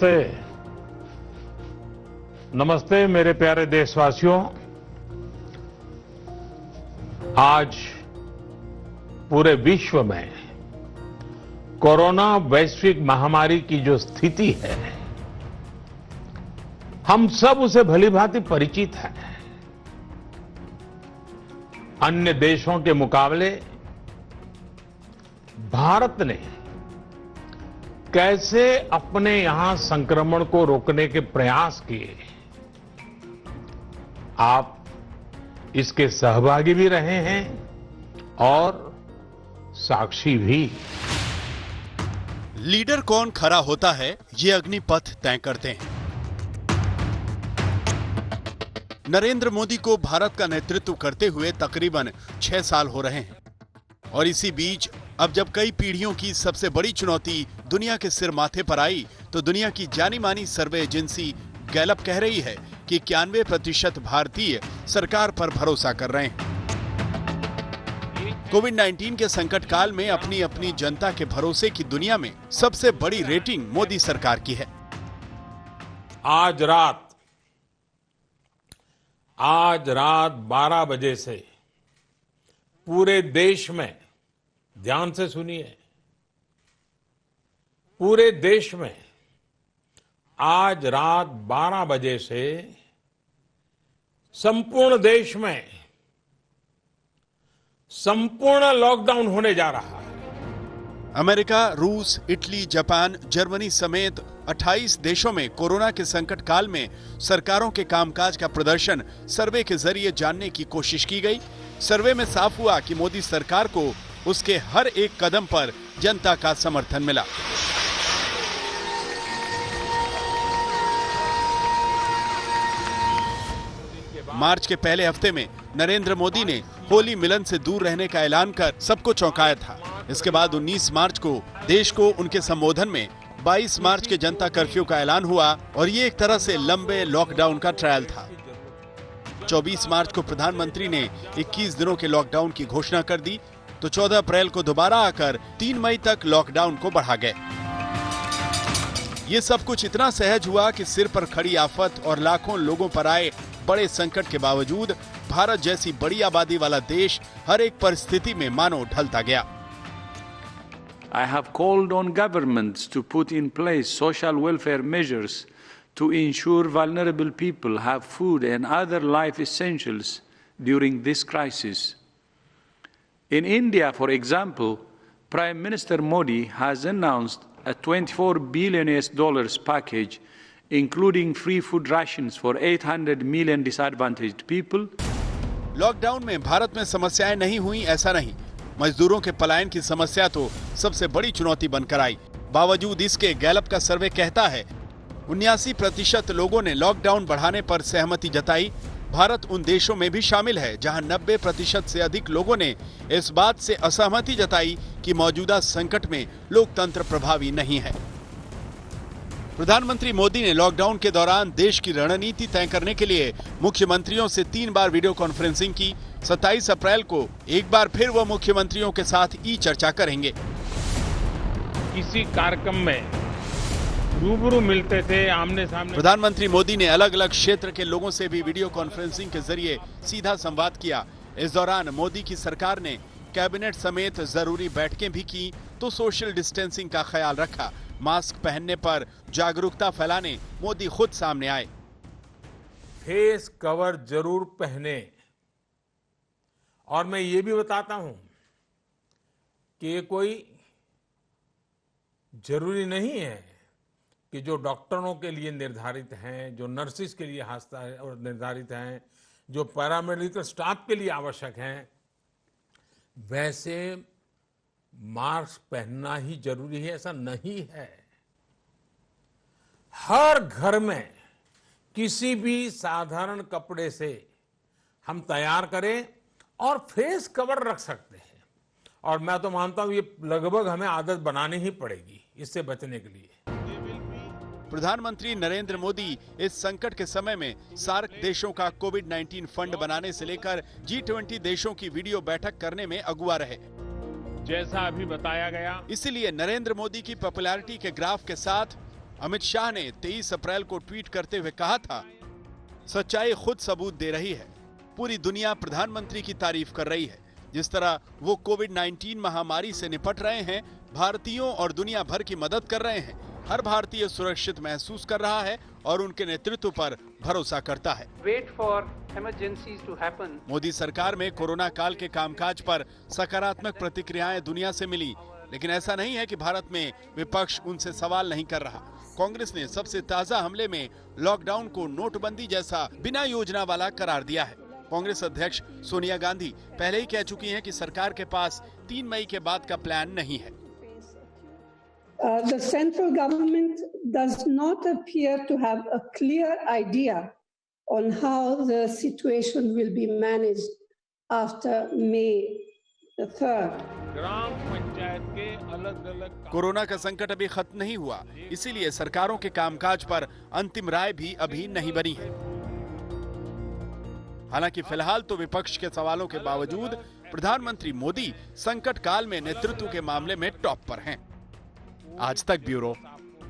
नमस्ते। नमस्ते मेरे प्यारे देशवासियों। आज पूरे विश्व में कोरोना वैश्विक महामारी की जो स्थिति है, हम सब उसे भलीभांति परिचित हैं। अन्य देशों के मुकाबले भारत ने कैसे अपने यहां संक्रमण को रोकने के प्रयास किए, आप इसके सहभागी भी रहे हैं और साक्षी भी। लीडर कौन खड़ा होता है, ये अग्निपथ तय करते हैं। नरेंद्र मोदी को भारत का नेतृत्व करते हुए तकरीबन 6 साल हो रहे हैं और इसी बीच अब जब कई पीढ़ियों की सबसे बड़ी चुनौती दुनिया के सिर माथे पर आई, तो दुनिया की जानी मानी सर्वे एजेंसी गैलप कह रही है कि 91% भारतीय सरकार पर भरोसा कर रहे हैं। कोविड-19 के संकट काल में अपनी अपनी जनता के भरोसे की दुनिया में सबसे बड़ी रेटिंग मोदी सरकार की है। आज रात 12 बजे से पूरे देश में, ध्यान से सुनिए, पूरे देश में आज रात 12 बजे से संपूर्ण देश में संपूर्ण लॉकडाउन होने जा रहा है। अमेरिका, रूस, इटली, जापान, जर्मनी समेत 28 देशों में कोरोना के संकट काल में सरकारों के कामकाज का प्रदर्शन सर्वे के जरिए जानने की कोशिश की गई। सर्वे में साफ हुआ कि मोदी सरकार को उसके हर एक कदम पर जनता का समर्थन मिला। मार्च के पहले हफ्ते में नरेंद्र मोदी ने होली मिलन से दूर रहने का ऐलान कर सबको चौंकाया था। इसके बाद 19 मार्च को देश को उनके संबोधन में 22 मार्च के जनता कर्फ्यू का ऐलान हुआ और ये एक तरह से लंबे लॉकडाउन का ट्रायल था। 24 मार्च को प्रधानमंत्री ने 21 दिनों के लॉकडाउन की घोषणा कर दी, तो 14 अप्रैल को दोबारा आकर 3 मई तक लॉकडाउन को बढ़ा गए। ये सब कुछ इतना सहज हुआ कि सिर पर खड़ी आफत और लाखों लोगों पर आए बड़े संकट के बावजूद भारत जैसी बड़ी आबादी वाला देश हर एक परिस्थिति में मानो ढलता गया। I have called on governments to put in place social welfare measures to ensure vulnerable people have food and other life essentials during this crisis. In India, for example, Prime Minister Modi has announced a $24 billion package, including free food rations for 800 million disadvantaged people. Lockdown में भारत में समस्याएं नहीं हुई ऐसा नहीं, मजदूरों के पलायन की समस्या तो सबसे बड़ी चुनौती बनकर आई। बावजूद इसके गैलप का सर्वे कहता है 79% लोगों ने लॉकडाउन बढ़ाने पर सहमति जताई। भारत उन देशों में भी शामिल है जहां 90% से अधिक लोगों ने इस बात से असहमति जताई कि मौजूदा संकट में लोकतंत्र प्रभावी नहीं है। प्रधानमंत्री मोदी ने लॉकडाउन के दौरान देश की रणनीति तय करने के लिए मुख्यमंत्रियों से 3 बार वीडियो कॉन्फ्रेंसिंग की। 27 अप्रैल को एक बार फिर वो मुख्यमंत्रियों के साथ चर्चा करेंगे। किसी कार्यक्रम में रूबरू मिलते थे, आमने सामने। प्रधानमंत्री मोदी ने अलग अलग क्षेत्र के लोगों से भी वीडियो कॉन्फ्रेंसिंग के जरिए सीधा संवाद किया। इस दौरान मोदी की सरकार ने कैबिनेट समेत जरूरी बैठकें भी की, तो सोशल डिस्टेंसिंग का ख्याल रखा। मास्क पहनने पर जागरूकता फैलाने मोदी खुद सामने आए। फेस कवर जरूर पहने, और मैं ये भी बताता हूं कि ये कोई जरूरी नहीं है कि जो डॉक्टरों के लिए निर्धारित हैं, जो नर्सिस के लिए निर्धारित हैं, जो पैरामेडिकल स्टाफ के लिए आवश्यक हैं, वैसे मास्क पहनना ही जरूरी है, ऐसा नहीं है। हर घर में किसी भी साधारण कपड़े से हम तैयार करें और फेस कवर रख सकते हैं, और मैं तो मानता हूं ये लगभग हमें आदत बनानी ही पड़ेगी इससे बचने के लिए। प्रधानमंत्री नरेंद्र मोदी इस संकट के समय में सार्क देशों का कोविड-19 फंड बनाने से लेकर G20 देशों की वीडियो बैठक करने में अगुवा रहे। जैसा अभी बताया गया, इसीलिए नरेंद्र मोदी की पॉपुलैरिटी के ग्राफ के साथ अमित शाह ने 23 अप्रैल को ट्वीट करते हुए कहा था, सच्चाई खुद सबूत दे रही है। पूरी दुनिया प्रधानमंत्री की तारीफ कर रही है। जिस तरह वो कोविड-19 महामारी से निपट रहे हैं, भारतीयों और दुनिया भर की मदद कर रहे हैं। हर भारतीय सुरक्षित महसूस कर रहा है और उनके नेतृत्व पर भरोसा करता है। मोदी सरकार में कोरोना काल के कामकाज पर सकारात्मक प्रतिक्रियाएं दुनिया से मिली, लेकिन ऐसा नहीं है कि भारत में विपक्ष उनसे सवाल नहीं कर रहा। कांग्रेस ने सबसे ताजा हमले में लॉकडाउन को नोटबंदी जैसा बिना योजना वाला करार दिया है। कांग्रेस अध्यक्ष सोनिया गांधी पहले ही कह चुकी हैं कि सरकार के पास 3 मई के बाद का प्लान नहीं है। The central government does not appear to have a clear idea on how the situation will be managed after May the 3rd. ग्राम पंचायत के अलग-अलग कोरोना का संकट अभी खत्म नहीं हुआ, इसीलिए सरकारों के कामकाज पर अंतिम राय भी अभी नहीं बनी है। हालांकि फिलहाल तो विपक्ष के सवालों के बावजूद प्रधानमंत्री मोदी संकट काल में नेतृत्व के मामले में टॉप पर हैं। आज तक ब्यूरो।